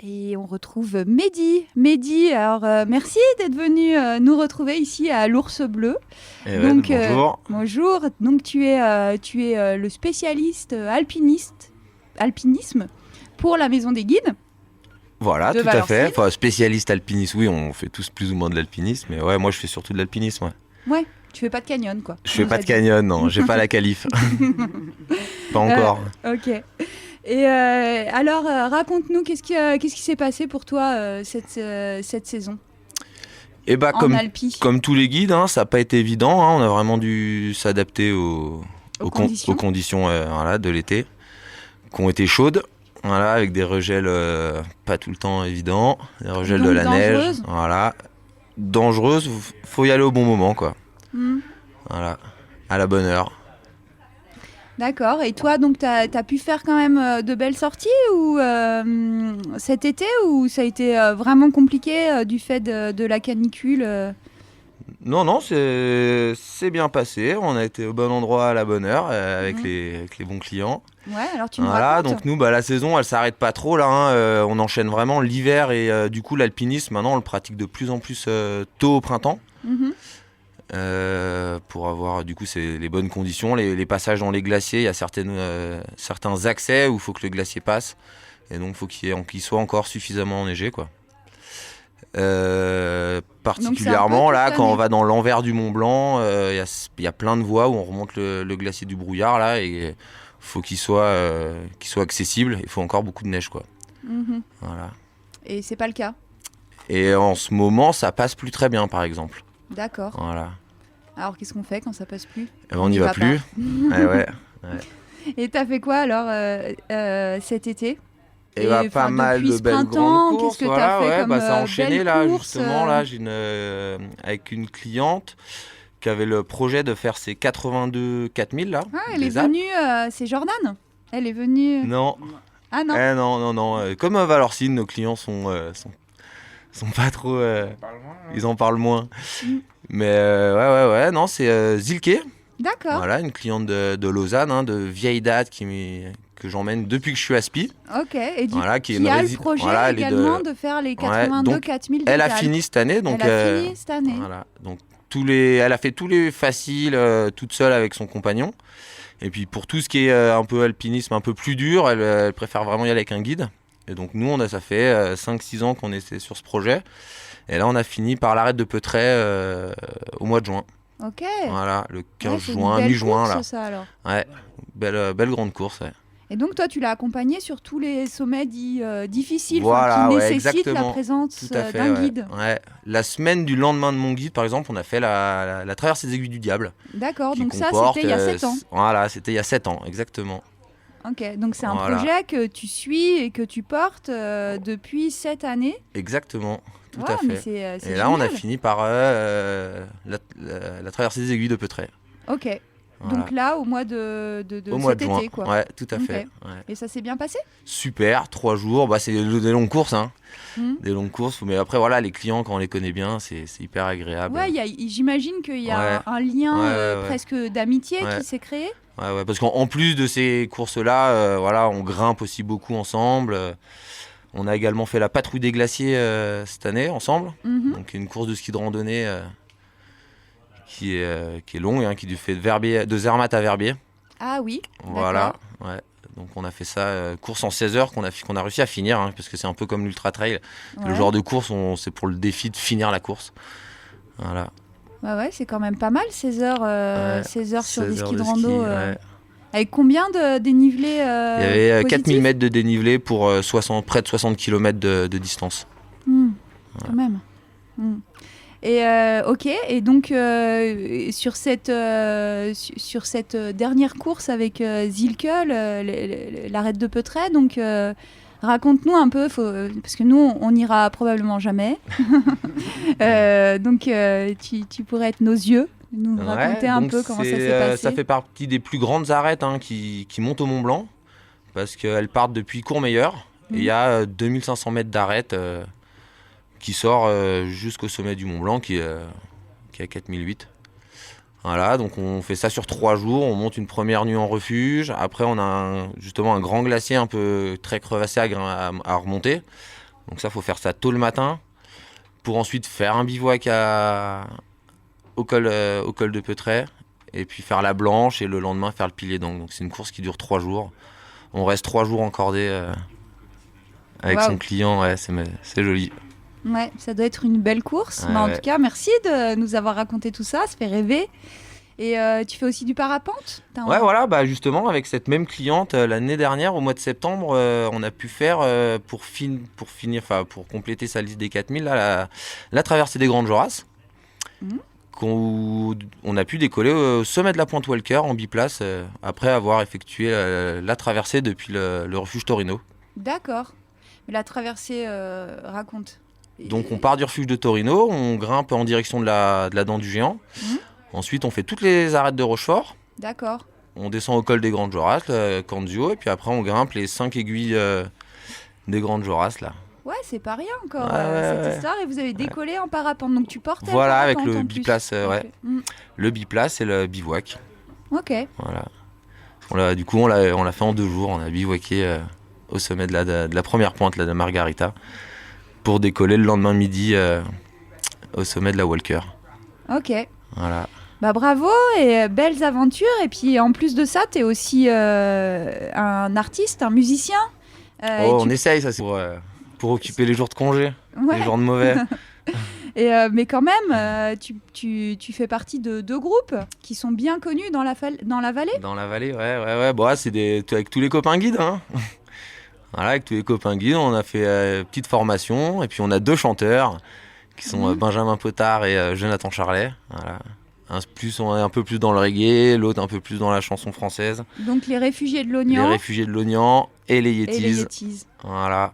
Et on retrouve Mehdi. Mehdi, alors merci d'être venu nous retrouver ici à l'Ours Bleu. Donc, bonjour. Bonjour. Donc tu es le spécialiste alpinisme pour la Maison des Guides. Voilà, tout Valorcine. à fait. Enfin, spécialiste alpinisme, oui, on fait tous plus ou moins de l'alpinisme. Mais ouais, moi je fais surtout de l'alpinisme. Ouais, tu fais pas de canyon quoi. Je fais pas de canyon, non, j'ai pas la qualif. Pas encore. Ok. Et alors, raconte-nous, qu'est-ce qui s'est passé pour toi cette saison Et bah, en Alpi comme tous les guides, hein, ça n'a pas été évident. Hein, on a vraiment dû s'adapter aux conditions voilà, de l'été, qui ont été chaudes. Voilà, avec des regels pas tout le temps évidents, des regels de la neige. Voilà. Dangereuse, faut y aller au bon moment, quoi. Voilà, à la bonne heure. D'accord. Et toi, donc, t'as pu faire quand même de belles sorties ou cet été, ou ça a été vraiment compliqué du fait de la canicule Non, c'est bien passé. On a été au bon endroit à la bonne heure avec les bons clients. Ouais, alors tu nous racontes. Donc nous, la saison, elle s'arrête pas trop là. Hein. On enchaîne vraiment l'hiver et du coup l'alpinisme, maintenant, on le pratique de plus en plus tôt au printemps. Pour avoir du coup c'est les bonnes conditions, les passages dans les glaciers, il y a certains accès où il faut que le glacier passe et donc il faut qu'il soit encore suffisamment enneigé quoi. Particulièrement là quand on va dans l'envers du Mont Blanc, il y a plein de voies où on remonte le glacier du Brouillard là et faut qu'il soit accessible, il faut encore beaucoup de neige quoi. Voilà. Et c'est pas le cas. Et en ce moment ça passe plus très bien par exemple. D'accord. Voilà. Alors qu'est-ce qu'on fait quand ça passe plus ? On n'y va plus. Ouais. Et t'as fait quoi alors cet été ? Et pas mal de belles grandes courses. Qu'est-ce que t'as fait comme ça a enchaîné là courses, justement là j'ai avec une cliente qui avait le projet de faire ses 82 4000 là. Ah, elle est venue, c'est Jordan. Elle est venue. Non. Ah non. Non. Comme à Valorcine, nos clients sont pas trop. Ils en parlent moins. Mais ouais. Non, c'est Zilke. D'accord. Voilà, une cliente de Lausanne, hein, de vieille date que j'emmène depuis que je suis à Spi. Ok. Et qui a le projet également de faire les 82 4000. Elle a fini cette année. Donc, Voilà. Donc elle a fait tous les faciles toute seule avec son compagnon. Et puis pour tout ce qui est un peu alpinisme, un peu plus dur, elle préfère vraiment y aller avec un guide. Et donc nous, ça fait 5-6 ans qu'on était sur ce projet. Et là, on a fini par l'arête de Peutret au mois de juin. Ok. Voilà, le 15 juin, mi-juin. Course, là. Ça, alors. Ouais, belle grande course. Ouais. Et donc toi, tu l'as accompagné sur tous les sommets dits difficiles, voilà, qui nécessitent la présence d'un guide. Ouais. La semaine du lendemain de mon guide, par exemple, on a fait la traversée des Aiguilles du Diable. D'accord, donc ça, c'était il y a 7 ans. Voilà, c'était il y a 7 ans, exactement. Ok, donc c'est un projet que tu suis et que tu portes depuis 7 années. Exactement, tout à fait. Mais c'est et génial. là, on a fini par la traversée des Aiguilles de Peutret. Ok. Voilà. Donc là, au mois de cet été, quoi. Ouais, tout à fait. Ouais. Et ça s'est bien passé ? Super, 3 jours. C'est des longues courses, hein. Des longues courses. Mais après, voilà, les clients, quand on les connaît bien, c'est hyper agréable. Ouais, j'imagine qu'il y a un lien presque d'amitié qui s'est créé. Ouais, parce qu'en plus de ces courses-là, on grimpe aussi beaucoup ensemble. On a également fait la patrouille des glaciers cette année ensemble. Donc une course de ski de randonnée qui est longue, hein, qui fait de Zermatt à Verbier. Ah oui. Voilà. Ouais. Donc on a fait ça, course en 16 heures qu'on a réussi à finir, hein, parce que c'est un peu comme l'ultra trail. Le genre de course, c'est pour le défi de finir la course. Voilà. Ouais, c'est quand même pas mal, 16 heures, 16 heures sur des skis de rando. Ouais. Avec combien de dénivelé Il y avait 4000 mètres de dénivelé pour près de 60 km de distance. Quand même. Et ok, et donc sur cette dernière course avec Zilke, l'arête de Peutret, donc raconte-nous un peu, parce que nous on n'ira probablement jamais. Donc tu pourrais être nos yeux, nous raconter un peu comment ça s'est passé. Ça fait partie des plus grandes arêtes, hein, qui montent au Mont Blanc, parce qu'elles partent depuis Courmayeur, et il y a 2500 mètres d'arête qui sort jusqu'au sommet du Mont Blanc, qui est à 4008. Voilà, donc on fait ça sur 3 jours, on monte une première nuit en refuge, après on a justement un grand glacier un peu très crevassé à remonter. Donc ça, faut faire ça tôt le matin pour ensuite faire un bivouac au col de Peutret et puis faire la Blanche et le lendemain faire le pilier d'Angles. Donc c'est une course qui dure 3 jours. On reste 3 jours en cordée avec son client, ouais, c'est joli. Ouais, ça doit être une belle course. Ouais, Mais en tout cas, merci de nous avoir raconté tout ça, ça fait rêver. Et tu fais aussi du parapente ? Ouais, voilà, bah justement, avec cette même cliente, l'année dernière, au mois de septembre, on a pu faire, pour compléter sa liste des 4000, là, la traversée des Grandes Jorasses. On a pu décoller au sommet de la Pointe Walker en biplace, après avoir effectué la traversée depuis le refuge Torino. D'accord. Mais la traversée, raconte. Donc on part du refuge de Torino, on grimpe en direction de la dent du géant. Ensuite, on fait toutes les arêtes de Rochefort. D'accord. On descend au col des Grandes Jorasses, le Candio, et puis après on grimpe les 5 aiguilles des Grandes Jorasses là. Ouais, c'est pas rien encore cette histoire. Et vous avez décollé en parapente, donc tu portais voilà, le parapente avec le biplace, ouais. Le biplace et le bivouac. Ok. Voilà. Du coup, on l'a fait en 2 jours. On a bivouaqué au sommet de la première pointe là, de Margarita pour décoller le lendemain midi au sommet de la Walker. Ok. Voilà. Bah bravo et belles aventures. Et puis en plus de ça, tu es aussi un artiste, un musicien. On essaye, ça c'est pour occuper les jours de congé, les jours de mauvais. Mais quand même, tu fais partie de 2 groupes qui sont bien connus dans la vallée. Dans la vallée, ouais. Bon, c'est avec tous les copains guides. Hein. Voilà, avec tous les copains guides, on a fait petite formation. Et puis on a 2 chanteurs qui sont Benjamin Potard et Jonathan Charlet. Voilà. On est un peu plus dans le reggae, l'autre un peu plus dans la chanson française. Donc les réfugiés de l'Ognan. Les réfugiés de l'Ognan et les Yetis. Voilà.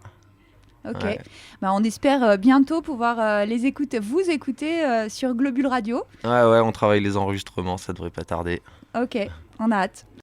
Ok. Ouais. Bah, on espère bientôt pouvoir vous écouter sur Globule Radio. Ouais, on travaille les enregistrements, ça devrait pas tarder. Ok, on a hâte.